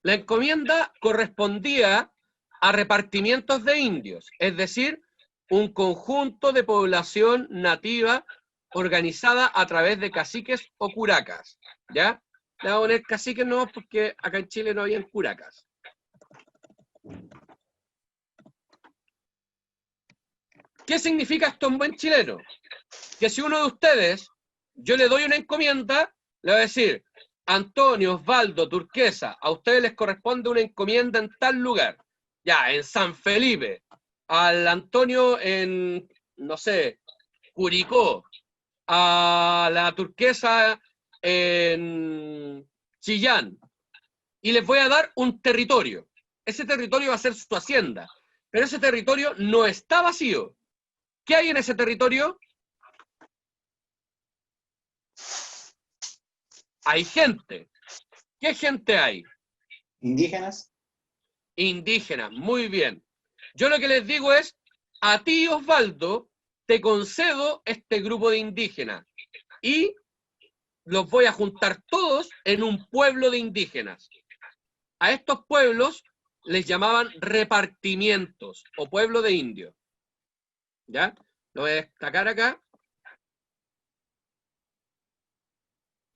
A: la encomienda correspondía a repartimientos de indios, es decir, un conjunto de población nativa organizada a través de caciques o curacas, ¿ya? Le voy a poner caciques no, porque acá en Chile no habían curacas. ¿Qué significa esto en buen chileno? Que si uno de ustedes, yo le doy una encomienda, le voy a decir, Antonio, Osvaldo, Turquesa, a ustedes les corresponde una encomienda en tal lugar. Ya, en San Felipe. Al Antonio en, no sé, Curicó. A la Turquesa en Chillán. Y les voy a dar un territorio. Ese territorio va a ser su hacienda. Pero ese territorio no está vacío. ¿Qué hay en ese territorio? Hay gente. ¿Qué gente hay?
H: Indígenas.
A: Indígenas, muy bien. Yo lo que les digo es, a ti, Osvaldo, te concedo este grupo de indígenas y los voy a juntar todos en un pueblo de indígenas. A estos pueblos les llamaban repartimientos o pueblo de indios. ¿Ya? Lo voy a destacar acá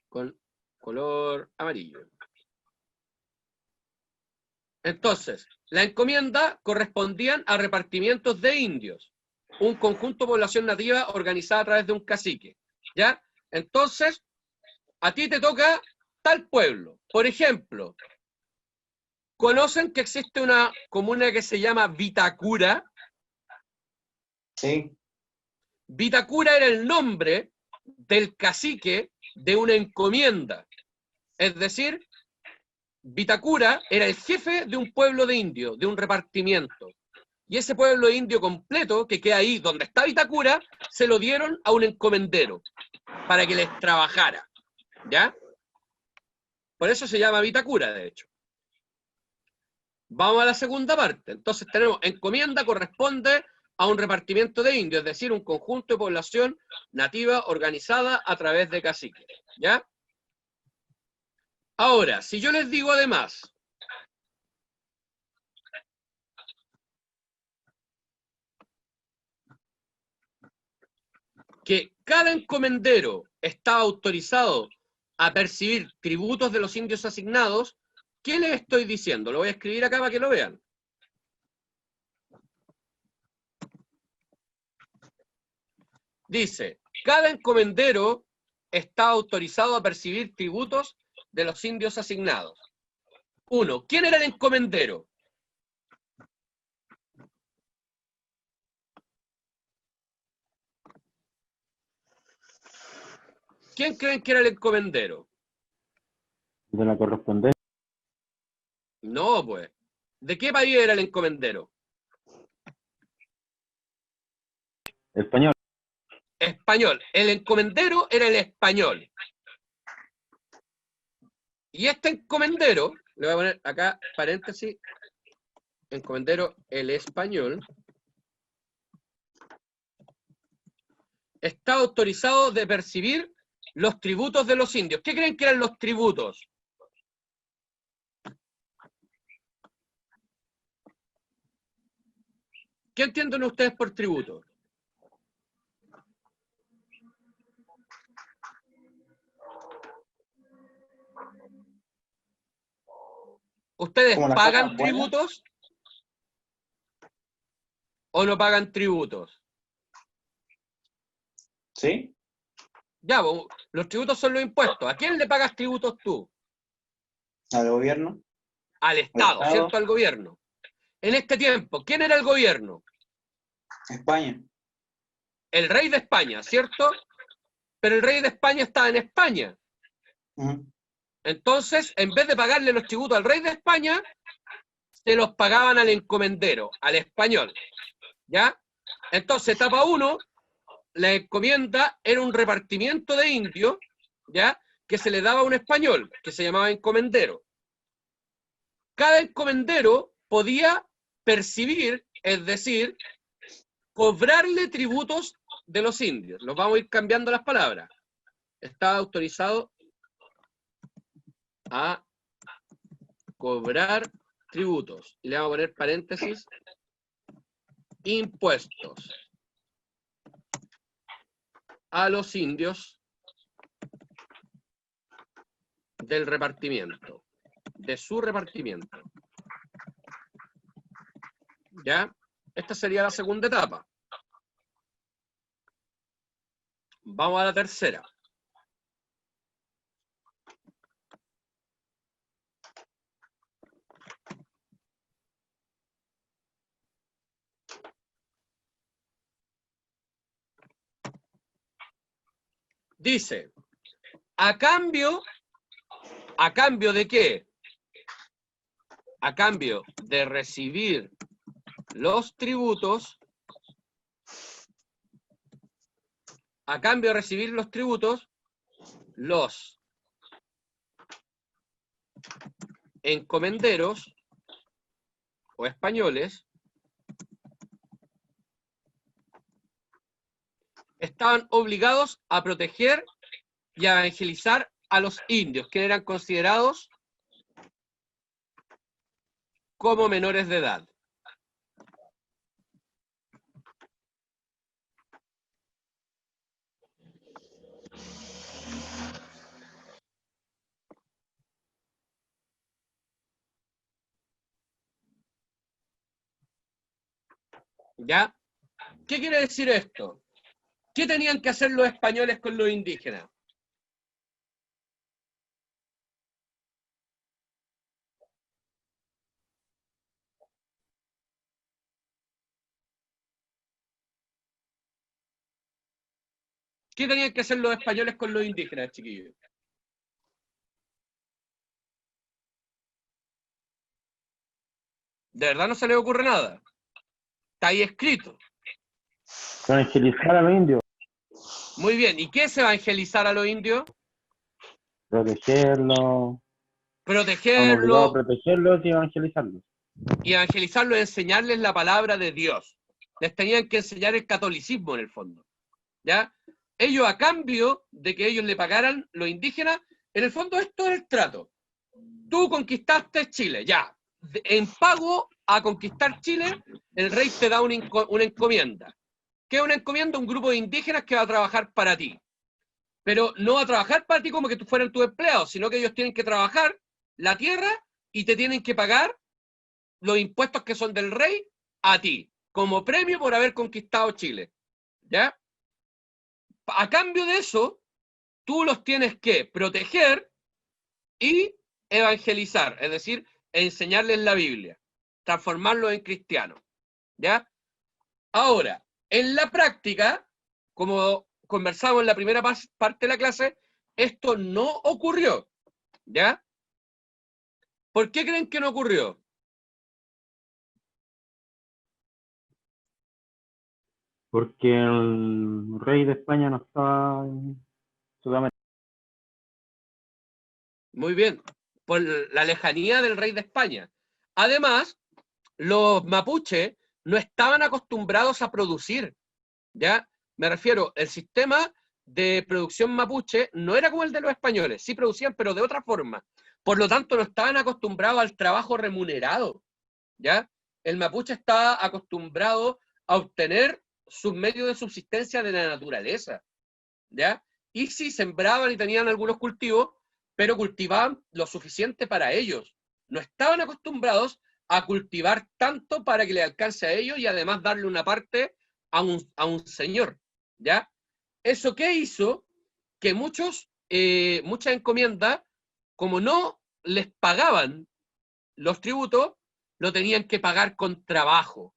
A: con color amarillo. Entonces, la encomienda correspondían a repartimientos de indios, un conjunto de población nativa organizada a través de un cacique, ¿ya? Entonces, a ti te toca tal pueblo. Por ejemplo, ¿conocen que existe una comuna que se llama Vitacura?
H: Sí.
A: Vitacura era el nombre del cacique de una encomienda. Es decir, Vitacura era el jefe de un pueblo de indios, de un repartimiento. Y ese pueblo indio completo, que queda ahí donde está Vitacura, se lo dieron a un encomendero, para que les trabajara. ¿Ya? Por eso se llama Vitacura, de hecho. Vamos a la segunda parte. Entonces tenemos, encomienda corresponde a un repartimiento de indios, es decir, un conjunto de población nativa organizada a través de caciques. ¿Ya? Ahora, si yo les digo además que cada encomendero está autorizado a percibir tributos de los indios asignados, ¿qué les estoy diciendo? Lo voy a escribir acá para que lo vean. Dice, cada encomendero está autorizado a percibir tributos de los indios asignados. 1. ¿Quién era el encomendero? ¿Quién creen que era el encomendero?
G: De la correspondencia.
A: No, pues. ¿De qué país era el encomendero?
G: Español.
A: Español. El encomendero era el español. Y este encomendero, le voy a poner acá paréntesis, encomendero el español, está autorizado de percibir los tributos de los indios. ¿Qué creen que eran los tributos? ¿Qué entienden ustedes por tributo? ¿Ustedes
H: Como las
A: pagan
H: cosas buenas.
A: tributos o no pagan tributos?
H: ¿Sí?
A: Ya, los tributos son los impuestos. ¿A quién le pagas tributos tú?
H: Al gobierno.
A: Al Estado,
H: Estado.
A: ¿cierto? Al gobierno. En este tiempo, ¿quién era el gobierno?
H: España.
A: El rey de España, ¿cierto? Pero el rey de España estaba en España.
H: Ujú.
A: Entonces, en vez de pagarle los tributos al rey de España, se los pagaban al encomendero, al español. ¿Ya? Entonces, etapa 1, la encomienda era un repartimiento de indios, ¿ya? Que se le daba a un español, que se llamaba encomendero. Cada encomendero podía percibir, es decir, cobrarle tributos de los indios. Los vamos a ir cambiando las palabras. Está autorizado a cobrar tributos. Y le vamos a poner paréntesis, impuestos a los indios del repartimiento, de su repartimiento. ¿Ya? Esta sería la segunda etapa. Vamos a la tercera. Dice, ¿a cambio de qué? A cambio de recibir los tributos, los encomenderos o españoles estaban obligados a proteger y a evangelizar a los indios, que eran considerados como menores de edad. ¿Ya? ¿Qué quiere decir esto? ¿Qué tenían que hacer los españoles con los indígenas? ¿Qué tenían que hacer los españoles con los indígenas, chiquillos? ¿De verdad no se les ocurre nada? Está ahí escrito.
G: Evangelizar a los indios,
A: Muy bien. ¿Y qué es evangelizar a los indios?
G: protegerlos, están obligados a
A: Protegerlos
G: protegerlos y evangelizarlos.
A: y evangelizarlos, enseñarles la palabra de Dios. Les tenían que enseñar el catolicismo en el fondo. ¿Ya? Ellos, a cambio de que ellos le pagaran los indígenas, en el fondo esto es el trato. Tú conquistaste Chile, ya. En pago a conquistar Chile, el rey te da una encomienda. ¿Qué es una encomienda? Un grupo de indígenas que va a trabajar para ti. Pero no va a trabajar para ti como que tú fueran tus empleados, sino que ellos tienen que trabajar la tierra y te tienen que pagar los impuestos que son del rey a ti, como premio por haber conquistado Chile. ¿Ya? A cambio de eso, tú los tienes que proteger y evangelizar, es decir, enseñarles la Biblia, transformarlos en cristianos. ¿Ya? Ahora, en la práctica, como conversamos en la primera parte de la clase, esto no ocurrió. ¿Ya? ¿Por qué creen que no ocurrió?
G: Porque el rey de España no estaba en Sudamérica.
A: Muy bien, por la lejanía del rey de España. Además, los mapuches no estaban acostumbrados a producir, ¿ya? Me refiero, el sistema de producción mapuche no era como el de los españoles, sí producían, pero de otra forma. Por lo tanto, no estaban acostumbrados al trabajo remunerado, ¿ya? El mapuche estaba acostumbrado a obtener sus medios de subsistencia de la naturaleza, ¿ya? Y sí, sembraban y tenían algunos cultivos, pero cultivaban lo suficiente para ellos. No estaban acostumbrados a cultivar tanto para que le alcance a ellos y además darle una parte a un señor, ¿ya? ¿Eso qué hizo? Que muchas encomiendas, como no les pagaban los tributos, lo tenían que pagar con trabajo,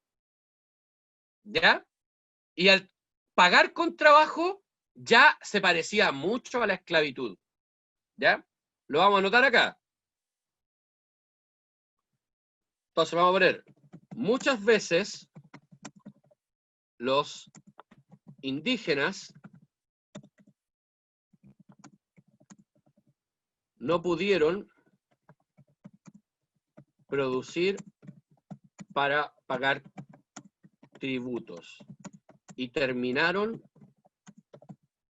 A: ¿ya? Y al pagar con trabajo ya se parecía mucho a la esclavitud, ¿ya? Lo vamos a anotar acá. Entonces vamos a poner, muchas veces los indígenas no pudieron producir para pagar tributos y terminaron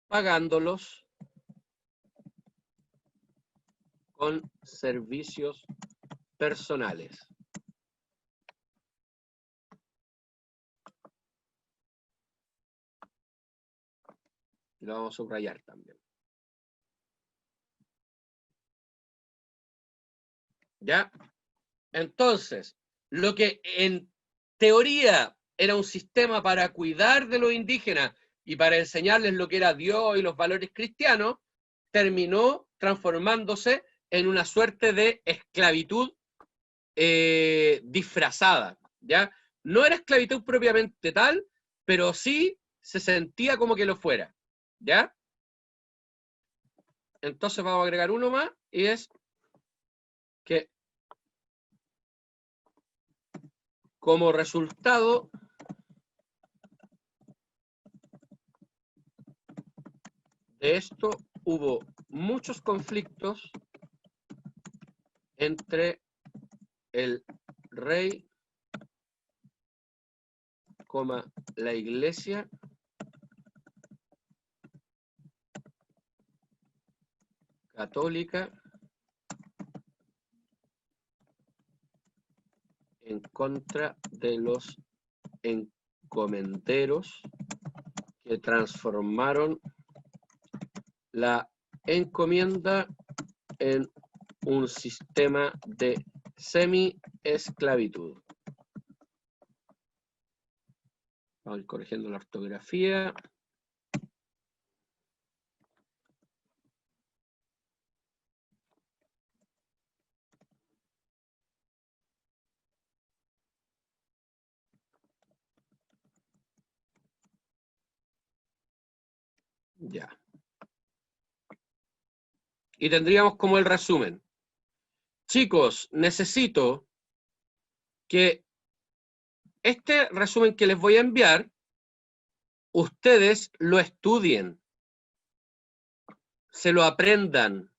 A: pagándolos con servicios personales. Lo vamos a subrayar también. ¿Ya? Entonces, lo que en teoría era un sistema para cuidar de los indígenas y para enseñarles lo que era Dios y los valores cristianos, terminó transformándose en una suerte de esclavitud disfrazada, ¿ya? No era esclavitud propiamente tal, pero sí se sentía como que lo fuera, ¿ya? Entonces vamos a agregar uno más, y es que como resultado de esto hubo muchos conflictos entre el rey, la iglesia católica en contra de los encomenderos que transformaron la encomienda en un sistema de semi-esclavitud. Vamos a ir corrigiendo la ortografía. Ya. Y tendríamos como el resumen. Chicos, necesito que este resumen que les voy a enviar, ustedes lo estudien, se lo aprendan,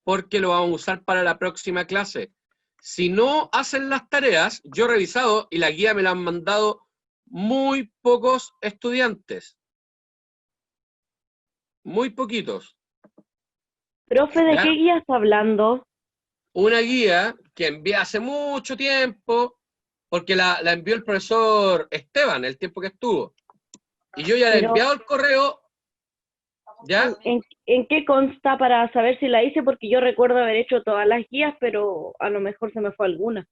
A: porque lo vamos a usar para la próxima clase. Si no hacen las tareas, yo he revisado y la guía me la han mandado muy pocos estudiantes. Muy poquitos.
I: Profe, ¿de
A: ¿Ya?
I: qué guía está hablando?
A: Una guía que envié hace mucho tiempo, porque la envió el profesor Esteban, el tiempo que estuvo. Y yo ya le he
I: Pero-
A: enviado el correo, ¿ya?
I: ¿En qué consta para saber si la hice? Porque yo recuerdo haber hecho todas las guías, pero a lo mejor se me fue alguna.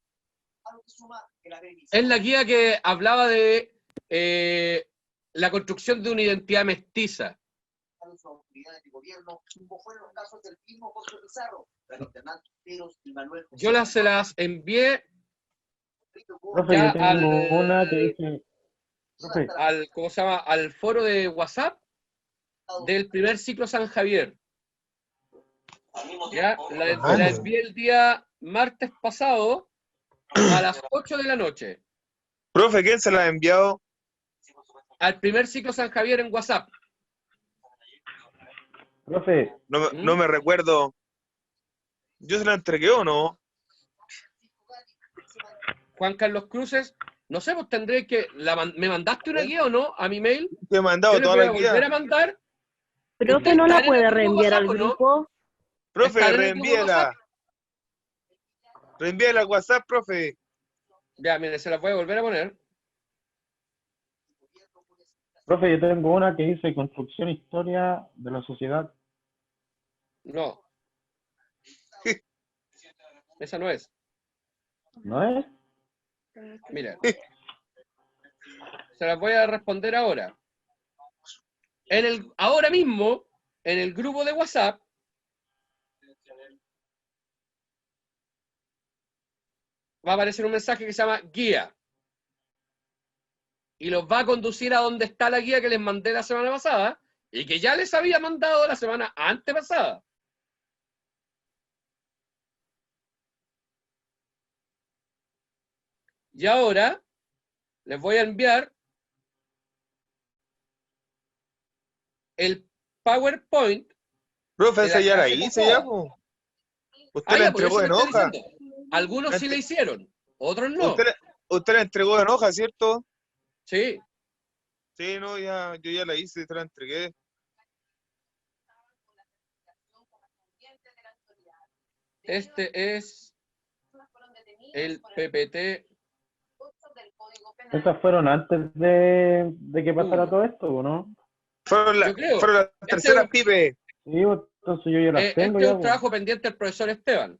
A: Es la guía que hablaba de la construcción de una identidad mestiza. Yo se las envié
G: Profe,
A: ya
G: yo tengo una que dice... Profe,
A: ¿cómo se llama? Al foro de WhatsApp del primer ciclo San Javier. Ya, la envié el día martes pasado a las 8 de la noche.
J: Profe, ¿quién se la ha enviado?
A: Al primer ciclo San Javier en WhatsApp.
G: profe,
J: No me recuerdo. ¿Yo se la entregué o no?
A: Juan Carlos Cruces, no sé, pues tendré que... ¿Me mandaste una guía o no a mi mail?
J: Te he mandado
A: Yo les
J: toda
A: voy
J: la
A: a volver
J: guía.
A: a mandar
I: Profe, ¿no la
A: ¿Están en
I: puede
A: el grupo
I: reenviar al
A: WhatsApp o no?
I: grupo?
J: Profe,
A: ¿Están en el grupo
J: reenvíela.
A: WhatsApp?
J: Reenvíela al WhatsApp, profe.
A: Ya, mire, se las voy a volver a poner.
G: Profe, yo tengo una que dice Construcción Historia de la Sociedad.
A: No. Esa no es.
G: ¿No es?
A: Mira. Se las voy a responder ahora. Ahora mismo, en el grupo de WhatsApp, va a aparecer un mensaje que se llama guía. Y los va a conducir a donde está la guía que les mandé la semana pasada y que ya les había mandado la semana antepasada. Y ahora les voy a enviar el PowerPoint.
J: Profe,
A: de
J: esa ya la
A: clase
J: hice
A: pasada.
J: ya, po. Usted la
A: Ya, por
J: entregó
A: eso le
J: en
A: estoy
J: hoja.
A: diciendo. Algunos sí la hicieron, otros no.
J: Usted la entregó en hoja, ¿cierto?
A: Sí.
J: Sí, no, ya, yo ya la hice, te la entregué.
A: Este es el PPT.
G: Esas fueron antes de que pasara todo esto, ¿o no?
J: Fueron
A: Yo creo.
J: las terceras pipes.
G: Sí, entonces yo ya las tengo
A: Este es
G: ya.
A: un trabajo pendiente del profesor Esteban.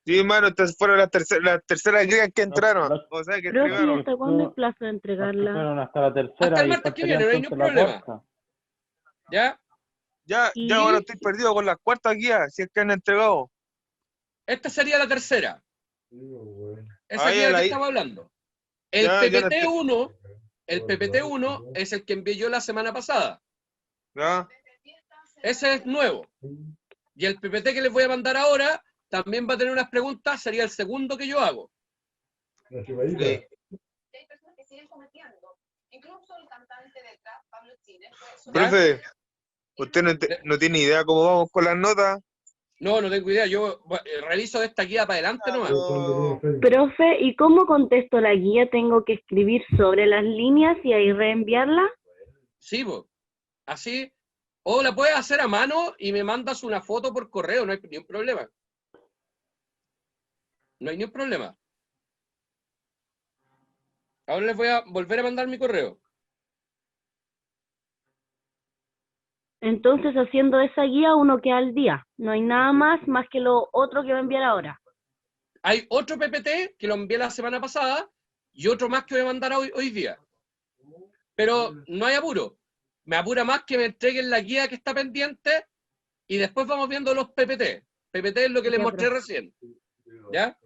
J: Sí, hermano, entonces fueron las terceras guías que entraron. O sea, que
I: Profe,
J: entregaron.
I: ¿hasta cuándo es plazo de entregarla?
G: Fueron hasta la tercera
A: Hasta el
G: y
A: martes que
G: faltaría
A: viene, no hay
G: entonces
A: ningún
G: la
A: problema.
G: cuarta.
A: ¿Ya?
J: Ya ahora estoy perdido con las cuartas guías, si es que han entregado.
A: Esta sería la tercera. Esa guía
J: ya
A: de
J: la
A: que
J: hi-
A: estamos hablando. El
J: Ya la
A: PPT-1, el PPT-1 es el que envié yo la semana pasada.
J: ¿Ya?
A: Ese es nuevo. Y el PPT que les voy a mandar ahora también va a tener unas preguntas, sería el segundo que yo hago.
J: Sí. Profe, ¿usted no tiene idea cómo vamos con las notas?
A: No, no tengo idea. Yo realizo de esta guía para adelante nomás.
I: Profe, ¿y cómo contesto la guía? ¿Tengo que escribir sobre las líneas y ahí reenviarla?
A: Sí, pues. Así. O la puedes hacer a mano y me mandas una foto por correo, no hay ningún problema. No hay ningún problema. Ahora les voy a volver a mandar mi correo.
I: Entonces, haciendo esa guía, uno queda al día. No hay nada más que lo otro que va a enviar ahora.
A: Hay otro PPT que lo envié la semana pasada y otro más que voy a mandar hoy día. Pero no hay apuro. Me apura más que me entreguen la guía que está pendiente y después vamos viendo los PPT. PPT es lo que les mostré recién. ¿Ya?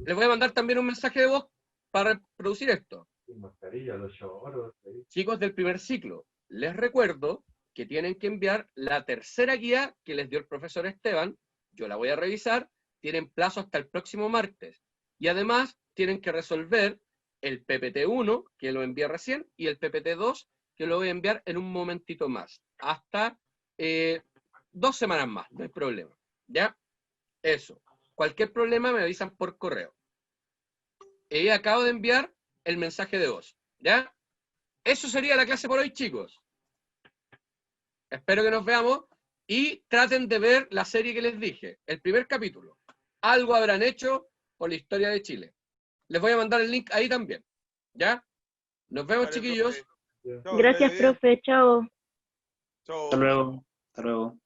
A: Les voy a mandar también un mensaje de voz para reproducir esto. Chicos del primer ciclo, les recuerdo que tienen que enviar la tercera guía que les dio el profesor Esteban. Yo la voy a revisar. Tienen plazo hasta el próximo martes. Y además tienen que resolver el PPT-1, que lo envié recién, y el PPT-2, que lo voy a enviar en un momentito más. Hasta 2 semanas más, no hay problema. ¿Ya? Eso. Cualquier problema me avisan por correo. Acabo de enviar el mensaje de voz. ¿Ya? Eso sería la clase por hoy, chicos. Espero que nos veamos y traten de ver la serie que les dije. El primer capítulo. Algo habrán hecho por la historia de Chile. Les voy a mandar el link ahí también. ¿Ya? Nos vemos, chiquillos.
I: Gracias, profe. Chao.
J: Chao.
H: Hasta luego. Hasta luego.